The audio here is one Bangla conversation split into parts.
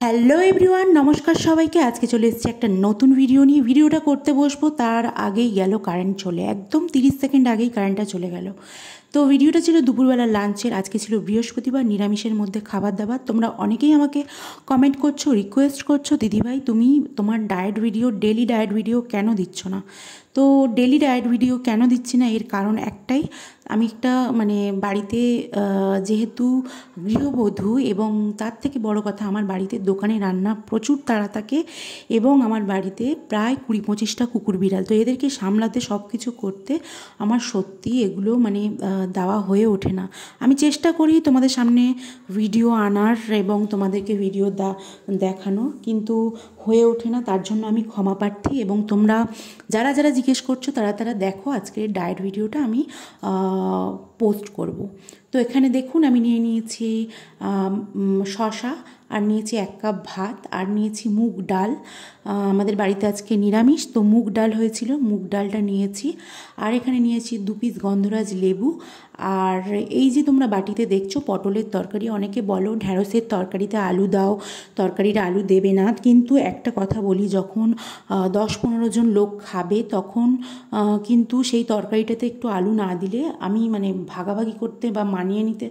হ্যালো এভরিওয়ান, নমস্কার সবাইকে। আজকে চলে এসেছি একটা নতুন ভিডিও নিয়ে। ভিডিওটা করতে বসবো তার আগেই গেল কারেন্ট চলে, একদম 30 সেকেন্ড আগেই কারেন্টটা চলে গেল। তো ভিডিওটা ছিল দুপুরবেলা লাঞ্চের। আজকে ছিল বৃহস্পতিবার, নিরামিষের মধ্যে খাবার দাবার। তোমরা অনেকেই আমাকে কমেন্ট করছো, রিকোয়েস্ট করছো, দিদিভাই তুমি তোমার diet video, daily diet video কেন দিচ্ছ না। তো ডেলি ডায়েট ভিডিও কেন দিচ্ছি না, এর কারণ একটাই। আমি একটা বাড়িতে যেহেতু গৃহবধূ, এবং তার থেকে বড় কথা আমার বাড়িতে দোকানে রান্না প্রচুর তাড়া থাকে, এবং আমার বাড়িতে প্রায় 20-25টা কুকুর বিড়াল। তো এদেরকে সামলাতে, সব কিছু করতে আমার সত্যি এগুলো দেওয়া হয়ে ওঠে না। আমি চেষ্টা করি তোমাদের সামনে ভিডিও আনার এবং তোমাদেরকে ভিডিও দেখানোর, কিন্তু হয়ে ওঠে না। তার জন্য আমি ক্ষমা প্রার্থী। এবং তোমরা যারা যারা জিজ্ঞেস করছো তারা দেখো, আজকের ডায়েট ভিডিওটা আমি পোস্ট করব। তো এখানে দেখুন, আমি নিয়ে নিয়েছি শসা, আর নিয়েছি 1 কাপ ভাত, আর নিয়েছি মুগ ডাল। আমাদের বাড়িতে আজকে নিরামিষ, তো মুগ ডাল হয়েছিল, মুগ ডালটা নিয়েছি। আর এখানে নিয়েছি 2 পিস গন্ধরাজ লেবু। আর এই যে তোমরা বাটিতে দেখছো পটলের তরকারি। অনেকে বলো ঢ্যাঁড়সের তরকারিতে আলু দাও, তরকারিটা আলু দেবে না, কিন্তু একটা কথা বলি, যখন 10-15 জন লোক খাবে তখন কিন্তু সেই তরকারিটাতে একটু আলু না দিলে আমি ভাগাভাগি করতে বা মানিয়ে নিতে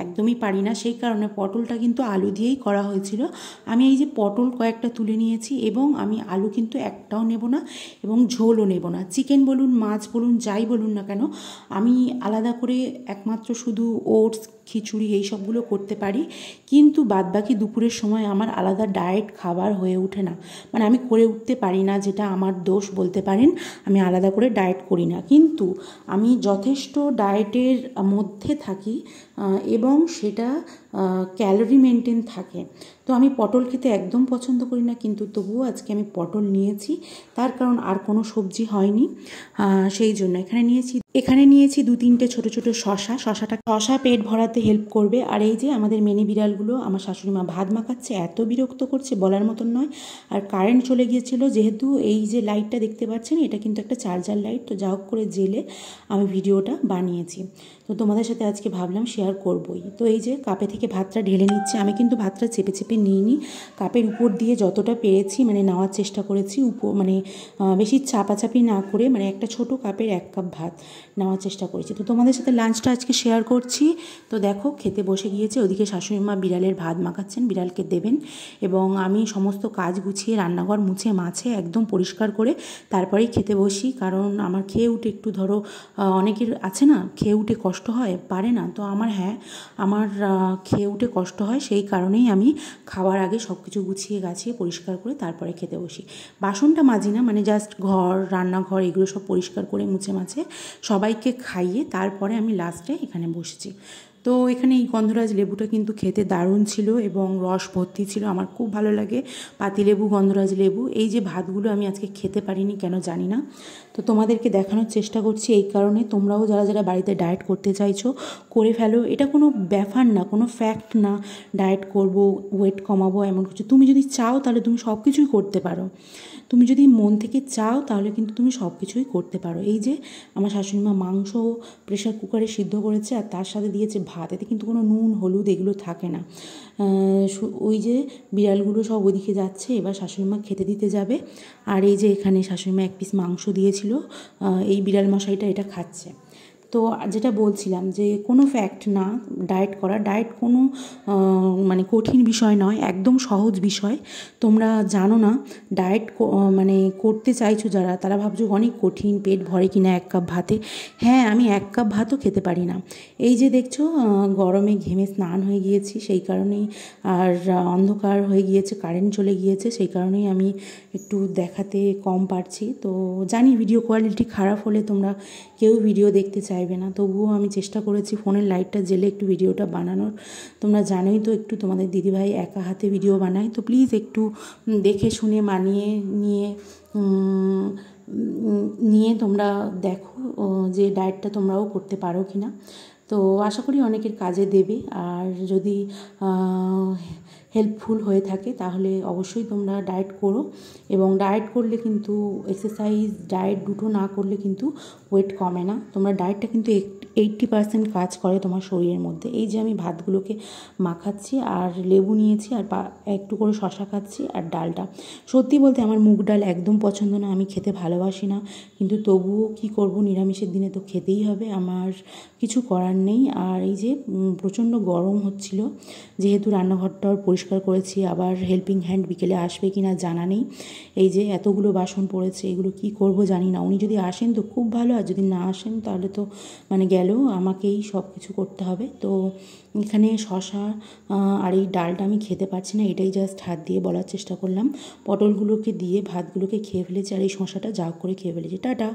একদমই পারি না। সেই কারণে পটলটা কিন্তু আলু দিয়েই করা হয়েছিল। আমি এই যে পটল কয়েকটা তুলে নিয়েছি, এবং আমি আলু কিন্তু একটাও নেব না, এবং ঝোলও নেব না। চিকেন বলুন, মাছ বলুন, যাই বলুন না কেন, আমি আলাদা করে একমাত্র শুধু ওটস, খিচুড়ি এই সবগুলো করতে পারি, কিন্তু বাদবাকি দুপুরের সময় আমার আলাদা ডায়েট খাবার হয়ে ওঠে না। আমি করে উঠতে পারি না, যেটা আমার দোষ বলতে পারেন। আমি আলাদা করে ডায়েট করি না, কিন্তু আমি যথেষ্ট ডায়েটের মধ্যে থাকি, এবং সেটা ক্যালোরি মেনটেন থাকে। তো আমি পটল খেতে একদম পছন্দ করি না, কিন্তু তবুও আজকে আমি পটল নিয়েছি, তার কারণ আর কোনো সবজি হয়নি, সেই জন্য এখানে নিয়েছি 2-3টে ছোটো ছোটো শশা পেট ভরাতে হেল্প করবে। আর এই যে আমাদের মিনি বিড়ালগুলো, আমার শাশুড়ি মা ভাত মাখাচ্ছে, এত বিরক্ত করছে বলার মতন নয়। আর কারেন্ট চলে গিয়েছিল, যেহেতু এই যে লাইটটা দেখতে পাচ্ছেন এটা কিন্তু একটা চার্জার লাইট, তো যা হোক করে জেলে আমি ভিডিওটা বানিয়েছি। তো তোমাদের সাথে আজকে ভাবলাম শেয়ার করবই। তো এই যে কাপে থেকে ভাতটা ঢেলে নিচ্ছে। আমি কিন্তু ভাতটা চেপে চেপে নিইনি, কাপের উপর দিয়ে যতটা পেরেছি নেওয়ার চেষ্টা করেছি, বেশি চাপাচাপি না করে, একটা ছোট কাপের 1 কাপ ভাত নেওয়ার চেষ্টা করেছি। তো তোমাদের সাথে লাঞ্চটা আজকে শেয়ার করছি। তো দেখো খেতে বসে গিয়েছে, ওদিকে শাশুড়ি মা বিড়ালের ভাত মাখাচ্ছেন, বিড়ালকে দেবেন, এবং আমি সমস্ত কাজ গুছিয়ে রান্নাঘর মুছে মাছে একদম পরিষ্কার করে তারপরেই খেতে বসি। কারণ আমার খেয়ে উঠে একটু ধরো, অনেকের আছে না খেয়ে উঠে কষ্ট হয়, পারে না, তো আমার আমার খেয়ে উঠে কষ্ট হয়, সেই কারণেই আমি খাওয়ার আগে সব কিছু গুছিয়ে গাছিয়ে পরিষ্কার করে তারপরে খেতে বসি। বাসনটা মাজি না, জাস্ট ঘর, রান্নাঘর এগুলো সব পরিষ্কার করে মুছে মাছে সবাইকে খাইয়ে তারপরে আমি লাস্টে এখানে বসেছি। তো এখানে এই গন্ধরাজ লেবুটা কিন্তু খেতে দারুণ ছিল, এবং রস ভর্তি ছিল, আমার খুব ভালো লাগে পাতিলেবু, গন্ধরাজ লেবু। এই যে ভাতগুলো আমি আজকে খেতে পারিনি, কেন জানি না। তো তোমাদেরকে দেখানোর চেষ্টা করছি, এই কারণে তোমরাও যারা যারা বাড়িতে ডায়েট করতে চাইছো করে ফেলো। এটা কোনো ব্যাপার না, কোনো ফ্যাক্ট না ডায়েট করব, ওয়েট কমাবো, এমন কিছু। তুমি যদি চাও তাহলে তুমি সব কিছুই করতে পারো। তুমি যদি মন থেকে চাও তাহলে কিন্তু তুমি সব কিছুই করতে পারো। এই যে আমার শাশুড়ি মা মাংস প্রেশার কুকারে সিদ্ধ করেছে, আর তার সাথে দিয়েছে ভাত। এতে কিন্তু কোনো নুন হলুদ এগুলো থাকে না। ওই যে বিড়ালগুলো সব ওদিকে যাচ্ছে, এবার শাশুড়ি মা খেতে দিতে যাবে। আর এই যে এখানে শাশুড়ি মা 1 পিস মাংস দিয়েছিল, এই বিড়াল মশাইটা এটা খাচ্ছে। তো যেটা বলছিলাম, যে কোনো ফ্যাক্ট না ডায়েট করা, ডায়েট কোনো কঠিন বিষয় নয়, একদম সহজ বিষয়। তোমরা জানো না ডায়েট করতে চাইছো যারা, তারা ভাবছো অনেক কঠিন, পেট ভরে কিনা 1 কাপ ভাতে। হ্যাঁ, আমি 1 কাপ ভাতও খেতে পারি না। এই যে দেখছো গরমে ঘেমে স্নান হয়ে গিয়েছি, সেই কারণেই, আর অন্ধকার হয়ে গিয়েছে, কারেন্ট চলে গিয়েছে, সেই কারণেই আমি একটু দেখাতে কম পারছি। তো জানি ভিডিও কোয়ালিটি খারাপ হলে তোমরা কেউ ভিডিও দেখতে চাইবে না, তবুও আমি চেষ্টা করেছি ফোনের লাইটটা জ্বেলে একটু ভিডিওটা বানানোর। তোমরা জানোই তো একটু তোমাদের দিদিভাই একা হাতে ভিডিও বানায়, তো প্লিজ একটু দেখে শুনে মানিয়ে নিয়ে তোমরা দেখো যে ডায়েটটা তোমরাও করতে পারো কি না। তো আশা করি অনেকের কাজে দেবে। আর যদি হেল্পফুল হয়ে থাকে তাহলে অবশ্যই তোমরা ডায়েট করো। এবং ডায়েট করলে কিন্তু এক্সারসাইজ ডায়েট দুটো না করলে কিন্তু ওয়েট কমে না। তোমরা ডায়েটটা কিন্তু 80% কাজ করে তোমার শরীরের মধ্যে। এই যে আমি ভাতগুলোকে মাখাচ্ছি আর লেবু নিয়েছি আর একটু করে শশা খাচ্ছি আর ডালটা, সত্যি বলতে আমার মুগ ডাল একদম পছন্দ না, আমি খেতে ভালোবাসি না, কিন্তু তবুও কি করব, নিরামিষের দিনে তো খেতেই হবে, আমার কিছু করার নেই। আর এই যে প্রচণ্ড গরম হচ্ছিল, যেহেতু রান্নাঘরটাও পরিষ্কার করেছি, আবার হেল্পিং হ্যান্ড বিকেলে আসবে কি না জানা নেই। এই যে এতগুলো বাসন পড়েছে, এগুলো কি করব জানি না। উনি যদি আসেন তো খুব ভালো, আর যদি না আসেন তাহলে তো মানে গেল, আমাকেই সব কিছু করতে হবে। তো এখানে শশা আর এই ডালটা আমি খেতে পারছি না, এটাই জাস্ট হাত দিয়ে বলার চেষ্টা করলাম। পটলগুলোকে দিয়ে ভাতগুলোকে খেয়ে ফেলেছি আর এই শশাটা যা করে খেয়ে ফেলেছি। টাটা।